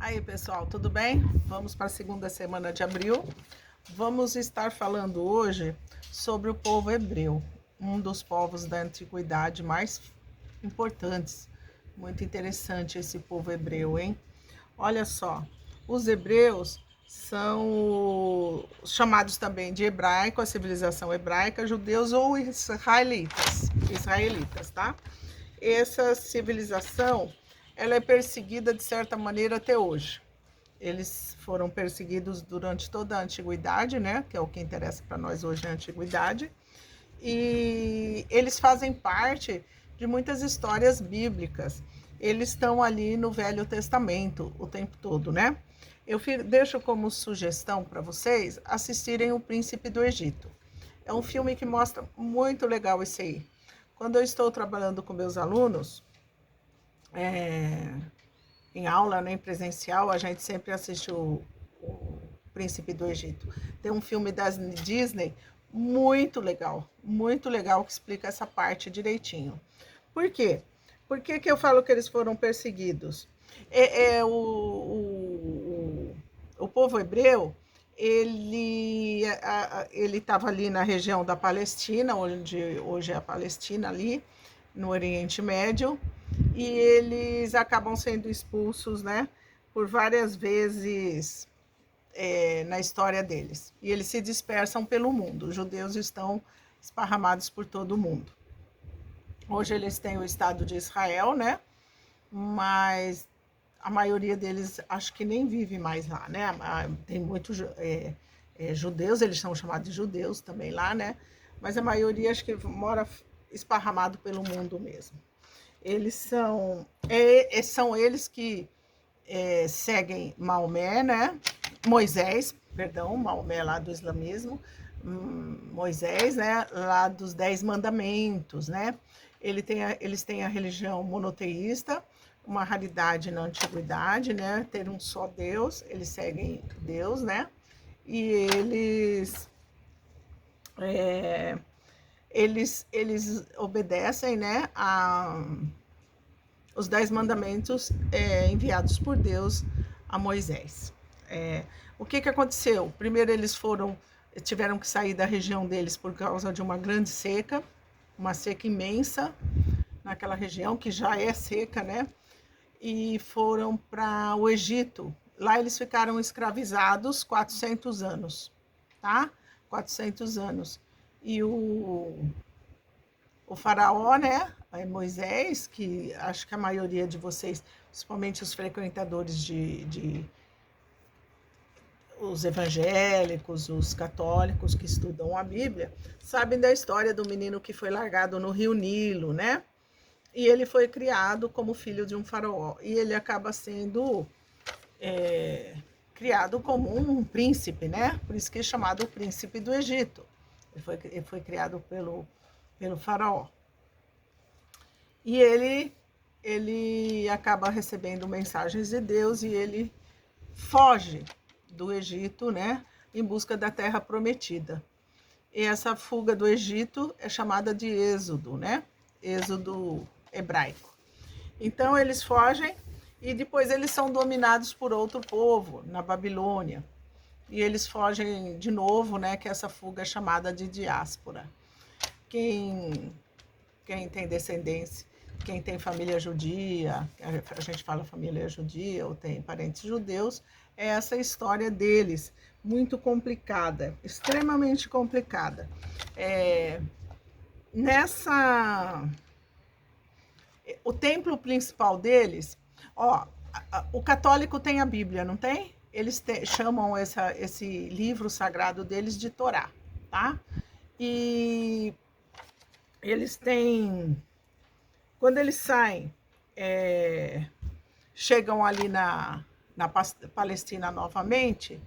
Aí, pessoal, tudo bem? Vamos para a segunda semana de abril. Vamos estar falando hoje sobre o povo hebreu, um dos povos da antiguidade mais importantes. Muito interessante esse povo hebreu, hein? Olha só, os hebreus são chamados também de hebraico, a civilização hebraica, judeus ou israelitas, tá? Essa civilização, ela é perseguida de certa maneira até hoje. Eles foram perseguidos durante toda a antiguidade, né? Que é o que interessa para nós hoje, a antiguidade. E eles fazem parte de muitas histórias bíblicas. Eles estão ali no Velho Testamento o tempo todo, né? Eu deixo como sugestão para vocês assistirem O Príncipe do Egito. É um filme que mostra muito legal isso aí. Quando eu estou trabalhando com meus alunos, em aula, né, em presencial, a gente sempre assiste o Príncipe do Egito. Tem um filme da Disney muito legal, que explica essa parte direitinho. Por quê? Por que eu falo que eles foram perseguidos? O povo hebreu, ele estava ali na região da Palestina, onde hoje é a Palestina, ali no Oriente Médio, e eles acabam sendo expulsos, né, por várias vezes na história deles. E eles se dispersam pelo mundo. Os judeus estão esparramados por todo o mundo. Hoje eles têm o Estado de Israel, né? Mas a maioria deles acho que nem vive mais lá, né? Tem muitos judeus, eles são chamados de judeus também lá, né? Mas a maioria acho que mora esparramado pelo mundo mesmo. Eles são eles que seguem Maomé, né? Maomé lá do islamismo, Moisés, né? Lá dos 10 mandamentos, né? Eles têm a religião monoteísta, uma raridade na antiguidade, né? Ter um só Deus, eles seguem Deus, né? E eles obedecem, né, os 10 mandamentos enviados por Deus a Moisés. O que aconteceu? Primeiro eles tiveram que sair da região deles por causa de uma grande seca, uma seca imensa naquela região, que já é seca, né? E foram para o Egito. Lá eles ficaram escravizados 400 anos, tá? 400 anos. E o faraó, né, Moisés, que acho que a maioria de vocês, principalmente os frequentadores os evangélicos, os católicos que estudam a Bíblia, sabem da história do menino que foi largado no rio Nilo, né? E ele foi criado como filho de um faraó. E ele acaba sendo criado como um príncipe, né? Por isso que é chamado o príncipe do Egito. Ele foi criado pelo faraó. E ele acaba recebendo mensagens de Deus e ele foge do Egito, né, em busca da terra prometida. E essa fuga do Egito é chamada de êxodo, né? Êxodo hebraico. Então eles fogem e depois eles são dominados por outro povo na Babilônia. E eles fogem de novo, né, que essa fuga é chamada de diáspora. Quem tem descendência, quem tem família judia, a gente fala família judia ou tem parentes judeus, é essa história deles, muito complicada, extremamente complicada. O templo principal deles, o católico tem a Bíblia, não tem? Eles chamam esse livro sagrado deles de Torá, tá? E eles têm, quando eles saem, chegam ali na Palestina novamente,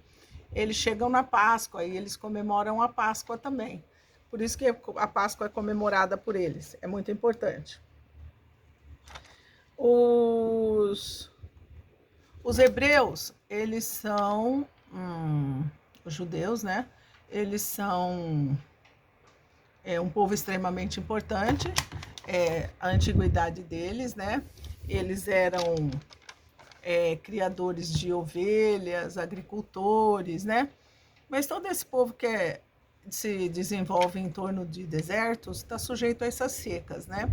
eles chegam na Páscoa e eles comemoram a Páscoa também. Por isso que a Páscoa é comemorada por eles, é muito importante. Os hebreus, eles são, os judeus, né? Eles são um povo extremamente importante, a antiguidade deles, né? Eles eram criadores de ovelhas, agricultores, né? Mas todo esse povo que se desenvolve em torno de desertos está sujeito a essas secas, né?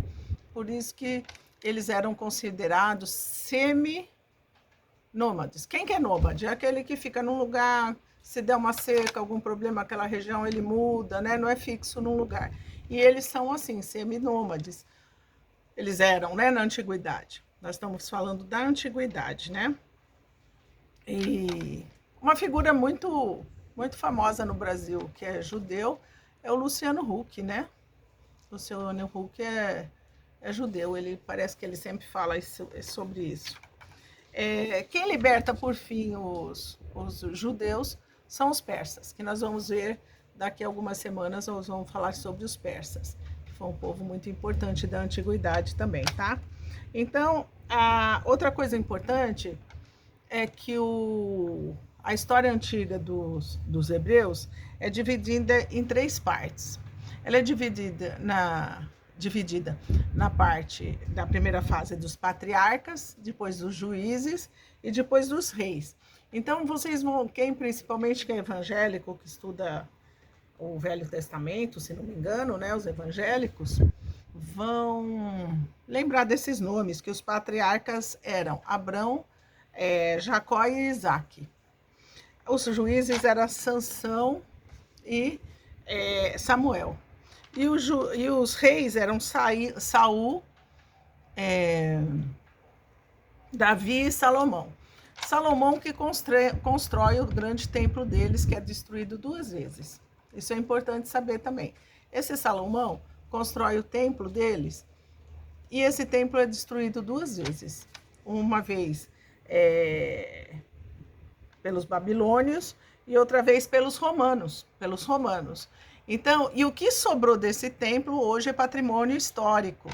Por isso que eles eram considerados semi-nômades. Quem que é nômade? É aquele que fica num lugar, se der uma seca, algum problema naquela região, ele muda, né? Não é fixo num lugar. E eles são assim, semi-nômades. Eles eram, né, na antiguidade. Nós estamos falando da antiguidade, né? E uma figura muito famosa no Brasil, que é judeu, é o Luciano Huck, né? Luciano Huck é judeu, ele parece que ele sempre fala sobre isso. Quem liberta, por fim, os judeus são os persas, que nós vamos ver daqui a algumas semanas, nós vamos falar sobre os persas, que foi um povo muito importante da antiguidade também, tá? Então, outra coisa importante é que a história antiga dos hebreus é dividida em 3 partes. Ela é dividida na parte da primeira fase dos patriarcas, depois dos juízes e depois dos reis. Então, vocês vão, principalmente quem é evangélico, que estuda o Velho Testamento, se não me engano, né, os evangélicos, vão lembrar desses nomes, que os patriarcas eram Abrão, Jacó e Isaac. Os juízes eram Sansão e Samuel. E os reis eram Saul, Davi e Salomão. Salomão que constrói o grande templo deles, que é destruído 2 vezes. Isso é importante saber também. Esse Salomão constrói o templo deles e esse templo é destruído 2 vezes. Uma vez pelos babilônios e outra vez pelos romanos. Então, e o que sobrou desse templo hoje é patrimônio histórico,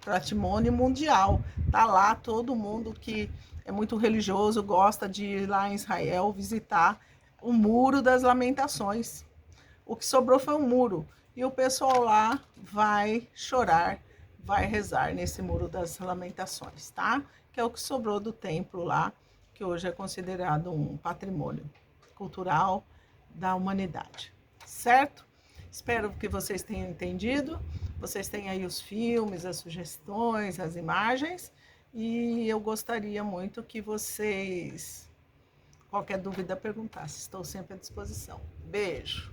patrimônio mundial. Tá lá, todo mundo que é muito religioso gosta de ir lá em Israel visitar o Muro das Lamentações. O que sobrou foi um muro e o pessoal lá vai chorar, vai rezar nesse Muro das Lamentações, tá? Que é o que sobrou do templo lá, que hoje é considerado um patrimônio cultural da humanidade, certo? Espero que vocês tenham entendido. Vocês têm aí os filmes, as sugestões, as imagens. E eu gostaria muito que vocês, qualquer dúvida, perguntassem. Estou sempre à disposição. Beijo!